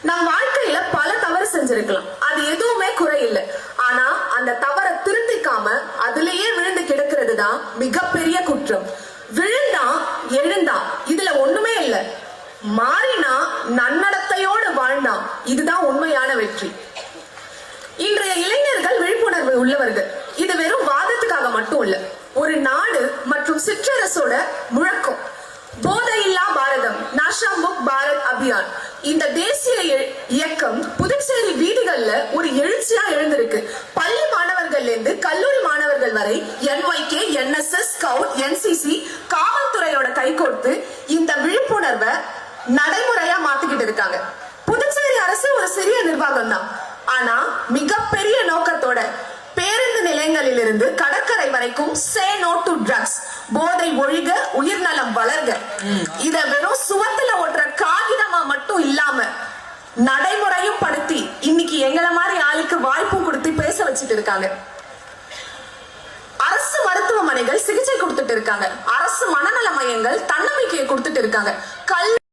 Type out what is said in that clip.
நம் வாழ்க்கையில பல தவறு செஞ்சிருக்கலாம், அது எதுவுமே குறை இல்லை. ஆனா அந்த தவறை திருத்திக்காம அதுலயே விழுந்து கிடக்கிறது தான் மிகப்பெரிய குற்றம். விழுந்தா எழுந்தா இதுல ஒண்ணுமே இல்லை, மாறினா நன்னடத்தையோடு வாழ்ந்தா இதுதான் உண்மையான வெற்றி. இன்றைய இளைஞர்கள் விழிப்புணர்வு உள்ளவர்கள். இது வெறும் வாதத்துக்காக மட்டும் இல்ல, ஒரு நாடு மற்றும் சிற்றரசோட முழக்கம். போதையில்லா பாரதம், நஷா முக் பாரத் அபியான், இந்த தேசிய இயக்கம் புதுச்சேரி வீதிகள்ல ஒரு எழுச்சியா எழுந்திருக்கு. பள்ளி மாணவர்கள்ல இருந்து கல்லூரி மாணவர்கள் வரை NYK, NSS, ஸ்கவுட், NCC, காவல்துறையோட கைகோர்த்து இந்த விழிப்புணர்வை நடைமுறையா மாத்திக்கிட்டு இருக்காங்க. புதுச்சேரி அரசு ஒரு சிறிய நிர்வாகம் தான், ஆனா மிகப்பெரிய நோக்கத்தோட பேருந்து நிலையங்களில் இருந்து கடற்கரை வரைக்கும் சே நோ டு ட்ரக்ஸ், போதை ஒழிக உயிர்நலம் வளர்க, இத வெறும் சுவத்துல ஓட்டுற காகிதமா மட்டும் இல்லாம நடைமுறையும் படுத்தி இன்னைக்கு எங்களை மாதிரி ஆளுக்கு வாய்ப்பும் கொடுத்து பேச வச்சுட்டு இருக்காங்க. அரசு மருத்துவமனைகள் சிகிச்சை கொடுத்துட்டு இருக்காங்க, அரசு மனநல மையங்கள் தன்னம்பிக்கையை கொடுத்துட்டு இருக்காங்க, கல்வி